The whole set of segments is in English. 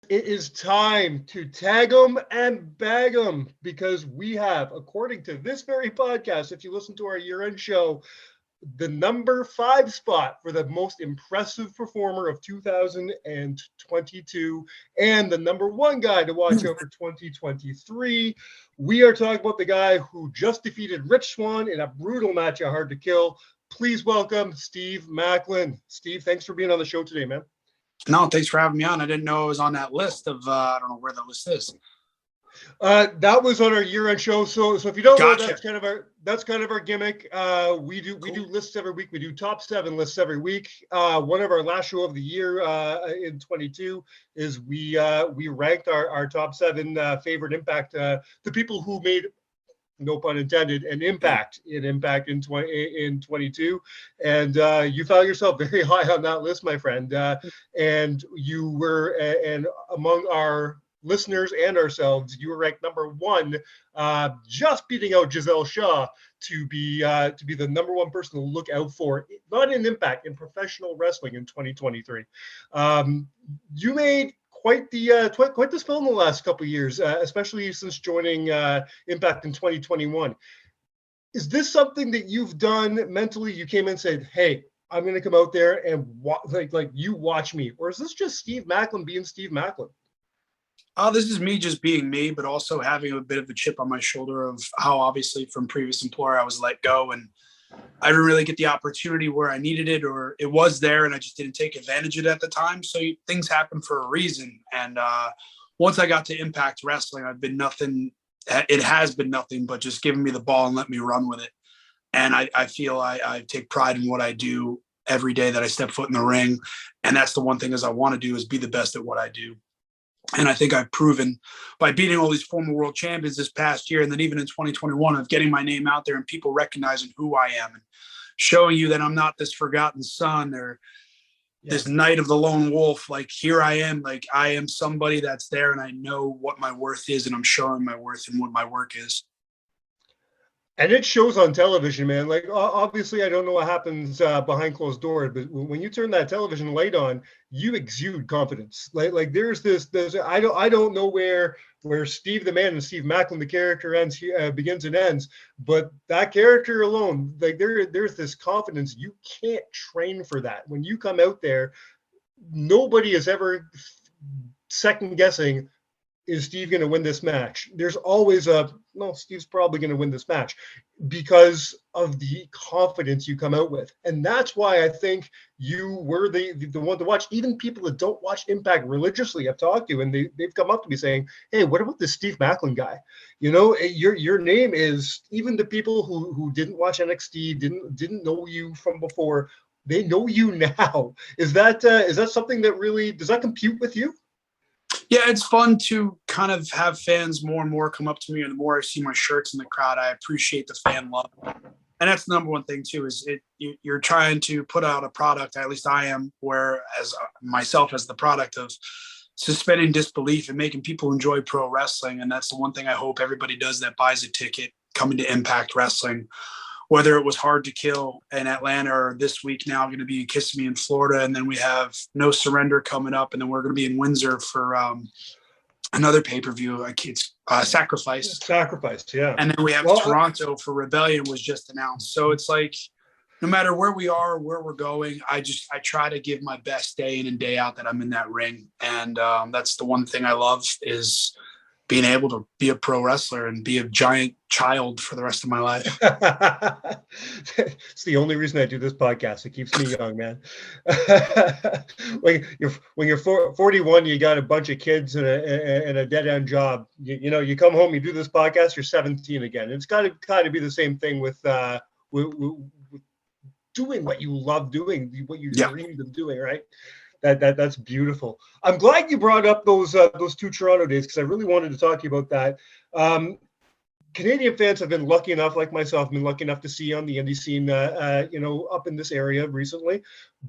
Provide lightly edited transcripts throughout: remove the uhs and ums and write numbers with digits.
It is time to tag them and bag them because we have, according to this very podcast, if you listen to our year-end show, the number 5 spot for the most impressive performer of 2022 and the number 1 guy to watch out for 2023. We are talking about the guy who just defeated Rich Swann in a brutal match at Hard to Kill. Please welcome Steve Maclin. Steve, thanks for being on the show today, man. No, thanks for having me on. I didn't know it was on that list of, I don't know where that list is. That was on our year-end show. So if you don't know, Gotcha. that's kind of our gimmick. We do lists every week. We do top 7 lists every week. One of our last show of the year in 22 is we ranked our top 7 favorite Impact, the people who made, no pun intended, an impact in 22, and you found yourself very high on that list, my friend. And you were, and among our listeners and ourselves, you were ranked number 1, just beating out Giselle Shaw to be the number 1 person to look out for, not in Impact, in professional wrestling in 2023. You made quite the spill in the last couple of years, especially since joining Impact in 2021. Is this something that you've done mentally? You came in and said, "Hey, I'm going to come out there and like you watch me," or is this just Steve Maclin being Steve Maclin? This is me just being me, but also having a bit of a chip on my shoulder of how obviously from previous employer I was let go and I didn't really get the opportunity where I needed it, or it was there and I just didn't take advantage of it at the time. So things happen for a reason. And once I got to Impact Wrestling, it has been nothing but just giving me the ball and let me run with it. And I feel I take pride in what I do every day that I step foot in the ring. And that's the one thing is I want to do is be the best at what I do. And I think I've proven by beating all these former world champions this past year, and then even in 2021, of getting my name out there and people recognizing who I am and showing you that I'm not this forgotten son or this knight of the lone wolf. Like, here I am. Like, I am somebody that's there and I know what my worth is and I'm showing my worth and what my work is. And it shows on television, man. Like, obviously, I don't know what happens behind closed doors, but when you turn that television light on, you exude confidence. Like there's I don't know where Steve the Man and Steve Maclin the character begins and ends, but that character alone, like there's this confidence. You can't train for that. When you come out there, nobody is ever second guessing, is Steve going to win this match? There's always no, Steve's probably going to win this match because of the confidence you come out with. And that's why I think you were the one to watch. Even people that don't watch Impact religiously I've talked to, and they've come up to me saying, "Hey, what about this Steve Maclin guy? You know, your name is," even the people who didn't watch NXT, didn't know you from before, they know you now. Is that something that really, does that compute with you? Yeah, it's fun to kind of have fans more and more come up to me, and the more I see my shirts in the crowd, I appreciate the fan love. And that's the number one thing too, is you're trying to put out a product, at least I am, where as myself as the product of suspending disbelief and making people enjoy pro wrestling. And that's the one thing I hope everybody does that buys a ticket coming to Impact Wrestling. Whether it was Hard to Kill in Atlanta or this week now going to be in Kissimmee in Florida. And then we have No Surrender coming up. And then we're going to be in Windsor for another pay-per-view. It's Sacrifice. Sacrifice, yeah. And then we have Toronto for Rebellion was just announced. So it's like, no matter where we are, where we're going, I try to give my best day in and day out that I'm in that ring. And that's the one thing I love is being able to be a pro wrestler and be a giant child for the rest of my life. It's the only reason I do this podcast. It keeps me young, man. when you're 41, you got a bunch of kids and a dead end job. You come home, you do this podcast, you're 17 again. It's got to kind of be the same thing with doing what you love doing, what you dreamed of doing, right? That's beautiful. I'm glad you brought up those 2 Toronto days, because I really wanted to talk to you about that. Canadian fans have been lucky enough, like myself, been lucky enough to see on the indie scene, up in this area recently.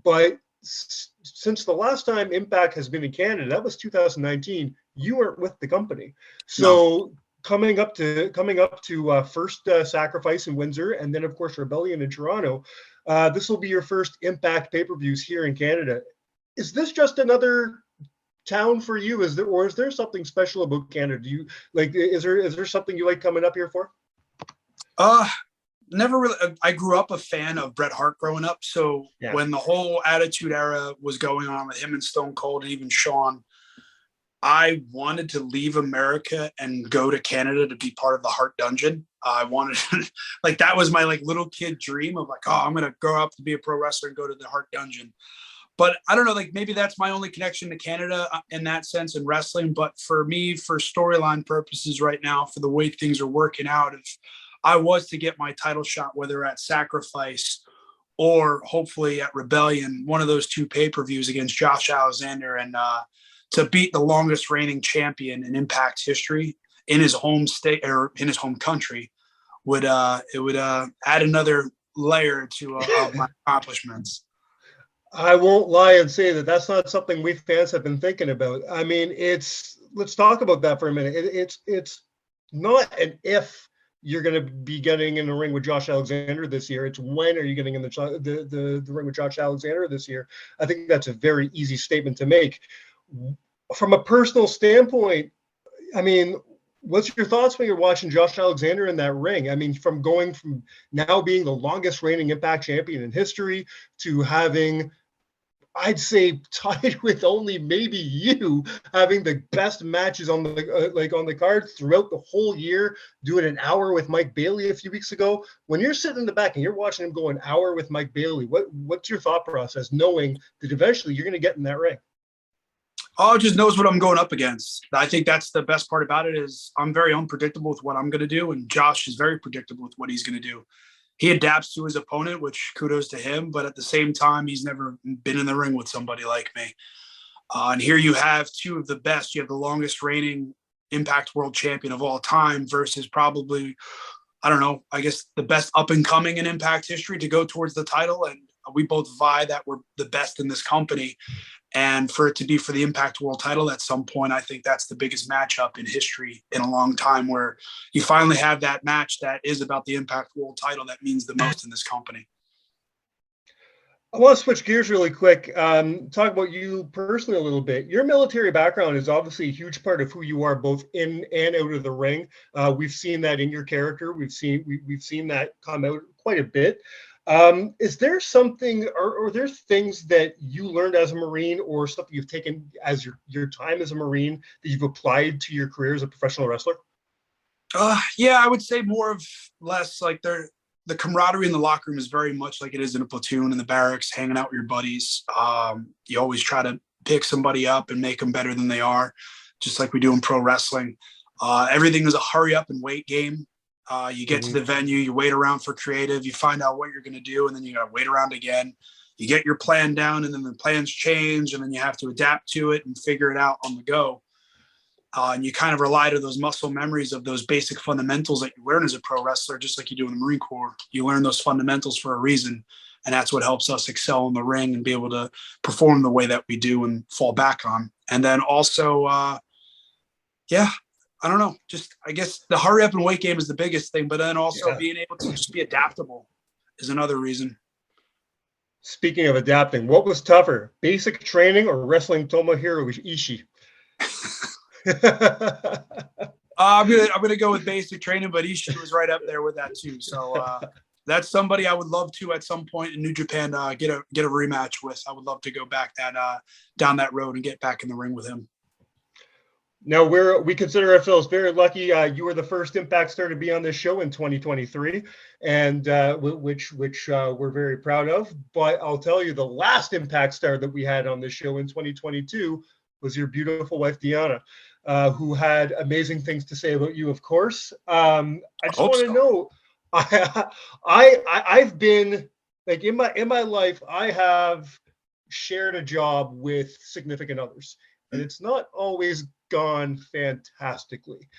But since the last time Impact has been in Canada, that was 2019. You weren't with the company, so. No. Coming up to first Sacrifice in Windsor, and then of course Rebellion in Toronto. This will be your first Impact pay-per-views here in Canada. Is this just another town for you? Is there something special about Canada? Do you like? Is there something you like coming up here for? Uh, Never really. I grew up a fan of Bret Hart growing up. So Yeah. when the whole Attitude Era was going on with him and Stone Cold and even Shawn, I wanted to leave America and go to Canada to be part of the Hart Dungeon. I wanted like that was my like little kid dream of like, oh, I'm gonna grow up to be a pro wrestler and go to the Hart Dungeon. But I don't know, like maybe that's my only connection to Canada in that sense in wrestling. But for me, for storyline purposes right now, for the way things are working out, if I was to get my title shot, whether at Sacrifice or hopefully at Rebellion, one of those two pay-per-views against Josh Alexander, and to beat the longest reigning champion in Impact history in his home state or in his home country, would add another layer to of my accomplishments. I won't lie and say that that's not something we fans have been thinking about. I mean, let's talk about that for a minute. It's not an if you're going to be getting in the ring with Josh Alexander this year. It's when are you getting in the ring with Josh Alexander this year? I think that's a very easy statement to make. From a personal standpoint, I mean, what's your thoughts when you're watching Josh Alexander in that ring? I mean, from going from now being the longest reigning Impact champion in history to having, I'd say, tied with only maybe you, having the best matches on the on the card throughout the whole year, doing an hour with Mike Bailey a few weeks ago. When you're sitting in the back and you're watching him go an hour with Mike Bailey, what's your thought process, knowing that eventually you're going to get in that ring? Oh, just knows what I'm going up against. I think that's the best part about it is I'm very unpredictable with what I'm going to do, and Josh is very predictable with what he's going to do. He adapts to his opponent, which kudos to him. But at the same time, he's never been in the ring with somebody like me. And here you have two of the best. You have the longest reigning Impact World Champion of all time versus probably, I don't know, I guess the best up and coming in Impact history to go towards the title. And we both vie that we're the best in this company. And for it to be for the Impact World title at some point, I think that's the biggest matchup in history in a long time, where you finally have that match that is about the Impact World title that means the most in this company. I want to switch gears really quick. Talk about you personally a little bit. Your military background is obviously a huge part of who you are, both in and out of the ring. We've seen that in your character. We've seen that come out quite a bit. Is there something, or there things that you learned as a Marine, or something you've taken as your time as a Marine that you've applied to your career as a professional wrestler? Yeah, I would say more of less like the camaraderie in the locker room is very much like it is in a platoon in the barracks, hanging out with your buddies. You always try to pick somebody up and make them better than they are, just like we do in pro wrestling. Everything is a hurry up and wait game. You get to the venue, you wait around for creative, you find out what you're going to do, and then you got to wait around again. You get your plan down, and then the plans change, and then you have to adapt to it and figure it out on the go. And you kind of rely to those muscle memories of those basic fundamentals that you learn as a pro wrestler, just like you do in the Marine Corps. You learn those fundamentals for a reason, and that's what helps us excel in the ring and be able to perform the way that we do and fall back on. And then also, yeah, I don't know. Just I guess the hurry up and wait game is the biggest thing, but then also being able to just be adaptable is another reason. Speaking of adapting, what was tougher, basic training or wrestling Tomohiro Ishii? I'm gonna go with basic training, but Ishii was right up there with that too. So that's somebody I would love to at some point in New Japan get a rematch with. I would love to go back down that road and get back in the ring with him. Now we consider ourselves very lucky. You were the first Impact star to be on this show in 2023, and which we're very proud of. But I'll tell you, the last Impact star that we had on this show in 2022 was your beautiful wife Deanna, who had amazing things to say about you. Of course, I just want to know. I've been like in my life, I have shared a job with significant others, and it's not always gone fantastically.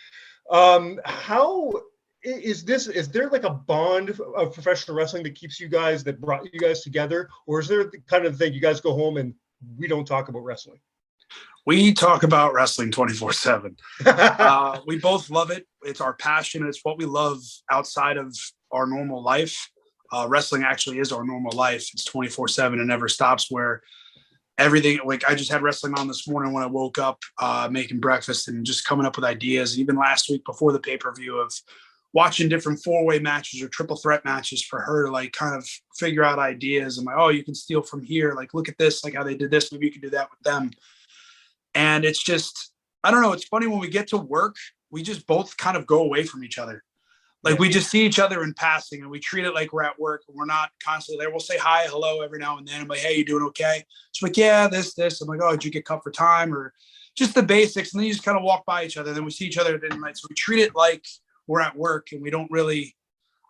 How is there like a bond of professional wrestling that keeps you guys, that brought you guys together, or is there the kind of thing you guys go home and we don't talk about wrestling? We talk about wrestling 24/7. We both love it. It's our passion. It's what we love outside of our normal life. Wrestling actually is our normal life. It's 24/7 and never stops, where everything. Like I just had wrestling on this morning when I woke up, making breakfast and just coming up with ideas. Even last week before the pay-per-view of watching different 4-way matches or triple threat matches for her to like kind of figure out ideas. I'm like, oh, you can steal from here. Like, look at this, like how they did this. Maybe you can do that with them. And it's just, I don't know. It's funny when we get to work, we just both kind of go away from each other. Like we just see each other in passing and we treat it like we're at work and we're not constantly there. We'll say hi, hello every now and then. I'm like, hey, you doing okay? She's like, yeah, this. I'm like, oh, did you get cut for time? Or just the basics. And then you just kind of walk by each other. Then we see each other at the night. So we treat it like we're at work and we don't really,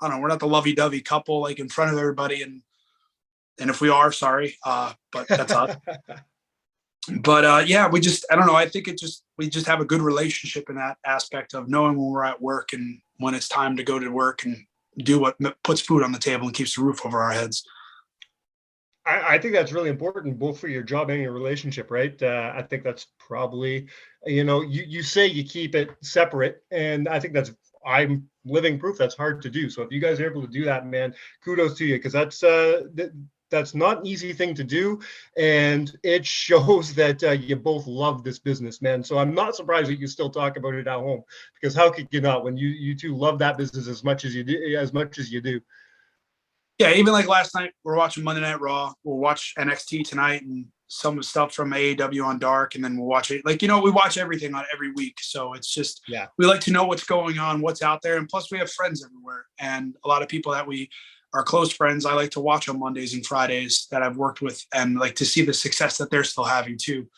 I don't know, we're not the lovey-dovey couple like in front of everybody. And if we are, sorry, but that's us. But yeah, we just, I don't know. I think we just have a good relationship in that aspect of knowing when we're at work and when it's time to go to work and do what puts food on the table and keeps the roof over our heads. I think that's really important, both for your job and your relationship, right? I think that's probably, you say you keep it separate, and I think I'm living proof that's hard to do. So if you guys are able to do that, man, kudos to you, because that's not an easy thing to do, and it shows that you both love this business, man. So I'm not surprised that you still talk about it at home, because how could you not when you two love that business as much as you do? Yeah, even like last night, we're watching Monday Night Raw. We'll watch NXT tonight and some stuff from AEW on Dark, and then we'll watch it. Like, we watch everything on every week. So it's just, we like to know what's going on, what's out there. And plus we have friends everywhere and a lot of people that we are close friends. I like to watch on Mondays and Fridays that I've worked with and like to see the success that they're still having too.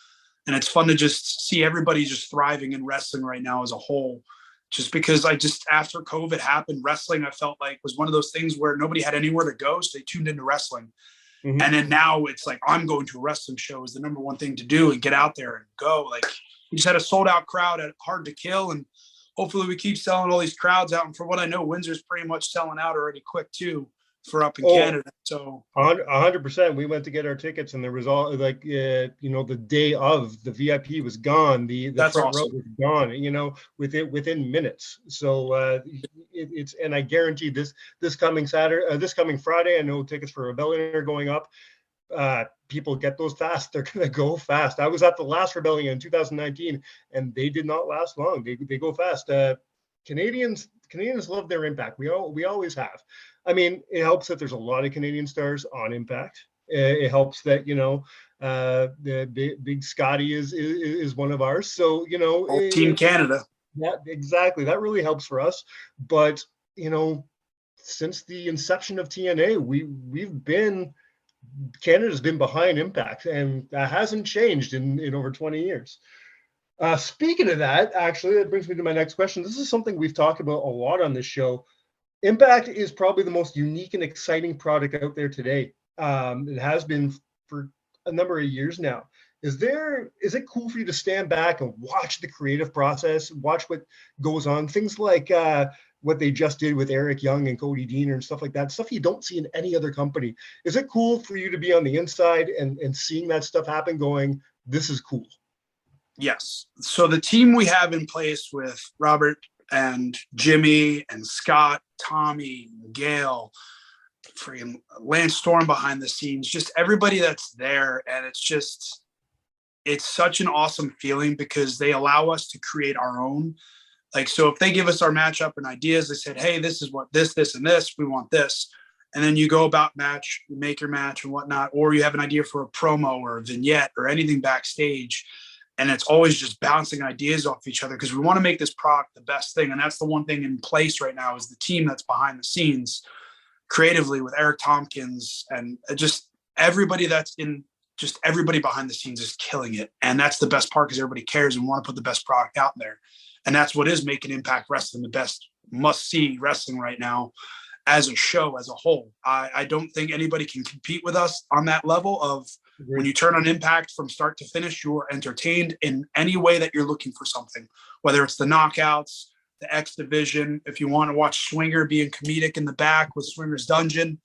And it's fun to just see everybody just thriving in wrestling right now as a whole. Just because after COVID happened, wrestling, I felt like was one of those things where nobody had anywhere to go. So they tuned into wrestling. Mm-hmm. And then now it's like, I'm going to a wrestling show is the number one thing to do and get out there and go. Like we just had a sold out crowd at Hard to Kill. And hopefully we keep selling all these crowds out. And for what I know, Windsor's pretty much selling out already quick too for up in Canada. So 100%. We went to get our tickets and there was all like, the day of the VIP was gone. The That's front awesome. row was gone, within minutes. So it's, and I guarantee this coming Friday, I know tickets for Rebellion are going up. People get those fast. They're going to go fast. I was at the last Rebellion in 2019 and they did not last long. They go fast. Canadians love their Impact. We always have. I mean, it helps that there's a lot of Canadian stars on Impact. It helps that the big Scotty is one of ours. So Team Canada. Yeah, exactly. That really helps for us. But since the inception of TNA, Canada's been behind Impact, and that hasn't changed in over 20 years. Speaking of that, actually, that brings me to my next question. This is something we've talked about a lot on this show. Impact is probably the most unique and exciting product out there today. It has been for a number of years now. Is it cool for you to stand back and watch the creative process, watch what goes on? Things like what they just did with Eric Young and Cody Deaner and stuff like that, stuff you don't see in any other company. Is it cool for you to be on the inside and seeing that stuff happen going, this is cool? Yes. So the team we have in place with Robert and Jimmy and Scott, Tommy, Gail, freaking Lance Storm behind the scenes, just everybody that's there. And it's such an awesome feeling because they allow us to create our own. Like, so if they give us our matchup and ideas, they said, hey, this is what this, and this, we want this. And then you go about match, you make your match and whatnot, or you have an idea for a promo or a vignette or anything backstage. And it's always just bouncing ideas off each other because we want to make this product the best thing. And that's the one thing in place right now is the team that's behind the scenes creatively with Eric Tompkins and just everybody everybody behind the scenes is killing it. And that's the best part because everybody cares and want to put the best product out there. And that's what is making Impact Wrestling the best must-see wrestling right now as a show, as a whole. I don't think anybody can compete with us on that level of when you turn on Impact from start to finish, you are entertained in any way that you're looking for something, whether it's the knockouts, the X Division, if you want to watch Swinger being comedic in the back with Swinger's Dungeon,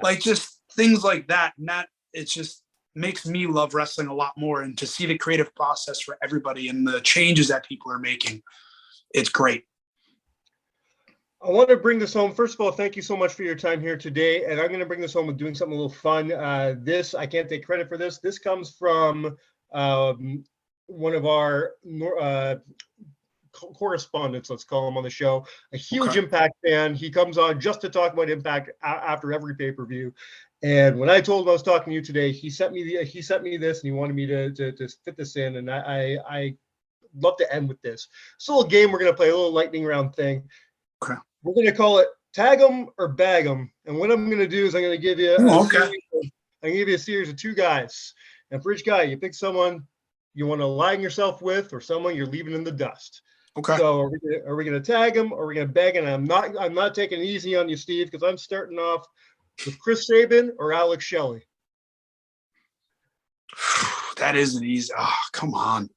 like just things like that. And that it just makes me love wrestling a lot more. And to see the creative process for everybody and the changes that people are making, it's great. I want to bring this home. First of all, thank you so much for your time here today. And I'm going to bring this home with doing something a little fun. This, I can't take credit for this. This comes from one of our correspondents, let's call him on the show, a huge Okay. Impact fan. He comes on just to talk about Impact after every pay-per-view. And when I told him I was talking to you today, he sent me this, and he wanted me to fit this in. And I love to end with this. It's a little game we're going to play, a little lightning round thing. Okay. We're going to call it Tag 'em or Bag 'em. And what I'm going to do is I'm going to give you a series of two guys. And for each guy, you pick someone you want to align yourself with or someone you're leaving in the dust. Okay. So are we going to tag him or are we going to bag him? And I'm not taking it easy on you, Steve, because I'm starting off with Chris Sabin or Alex Shelley. That isn't easy. Oh, come on.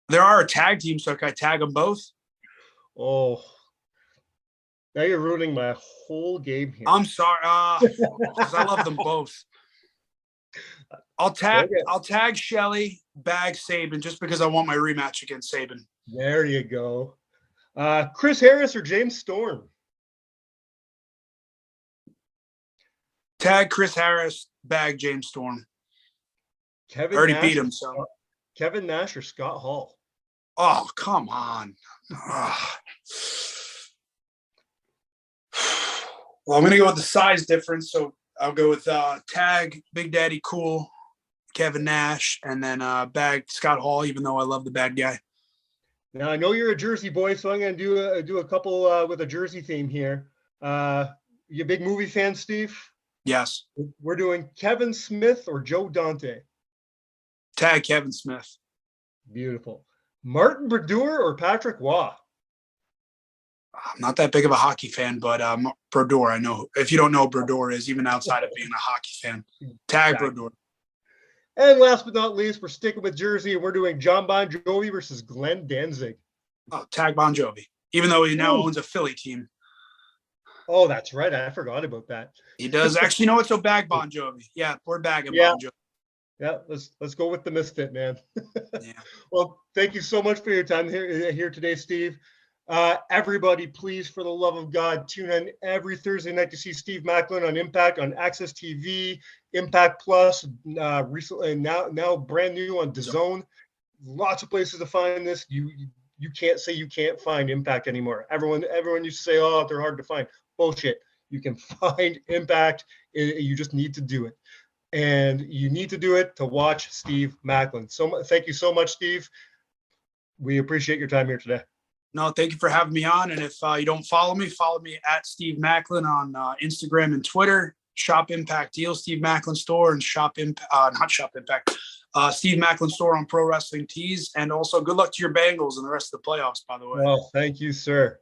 There are a tag team, so can I tag them both? Oh, now you're ruining my whole game here. I'm sorry, because I love them both. I'll tag Shelley, bag Sabin, just because I want my rematch against Sabin. There you go. Chris Harris or James Storm? Tag Chris Harris, bag James Storm. Kevin already Nash beat him, so. Kevin Nash or Scott Hall? Oh, come on. Well, I'm going to go with the size difference, so I'll go with tag Big Daddy Cool, Kevin Nash, and then bag Scott Hall, even though I love the bad guy. Now, I know you're a Jersey boy, so I'm going to do a couple with a Jersey theme here. You a big movie fan, Steve? Yes. We're doing Kevin Smith or Joe Dante? Tag Kevin Smith. Beautiful. Martin Brodeur or Patrick Waugh? I'm not that big of a hockey fan, but Brodeur, I know. If you don't know who Brodeur is, even outside of being a hockey fan, tag Brodeur. And last but not least, we're sticking with Jersey, and we're doing John Bon Jovi versus Glenn Danzig. Oh, tag Bon Jovi, even though he now owns a Philly team. Oh, that's right. I forgot about that. He does. Actually, you know what? So bag Bon Jovi. Yeah, we're bagging Bon Jovi. Yeah, let's go with the misfit, man. Yeah. Well, thank you so much for your time here today, Steve. Everybody, please, for the love of God, tune in every Thursday night to see Steve Maclin on Impact on Access TV, Impact Plus, recently now brand new on DAZN. Lots of places to find this. You can't say you can't find Impact anymore. Everyone used to say, oh, they're hard to find. Bullshit. You can find Impact. You just need to do it. And you need to do it to watch Steve Maclin. So thank you so much, Steve. We appreciate your time here today. No, thank you for having me on. And if you don't follow me at Steve Maclin on Instagram and Twitter. Shop Impact Deals, Steve Maclin Store, and Steve Maclin Store on Pro Wrestling Tees. And also, good luck to your Bengals and the rest of the playoffs, by the way. Well, thank you, sir.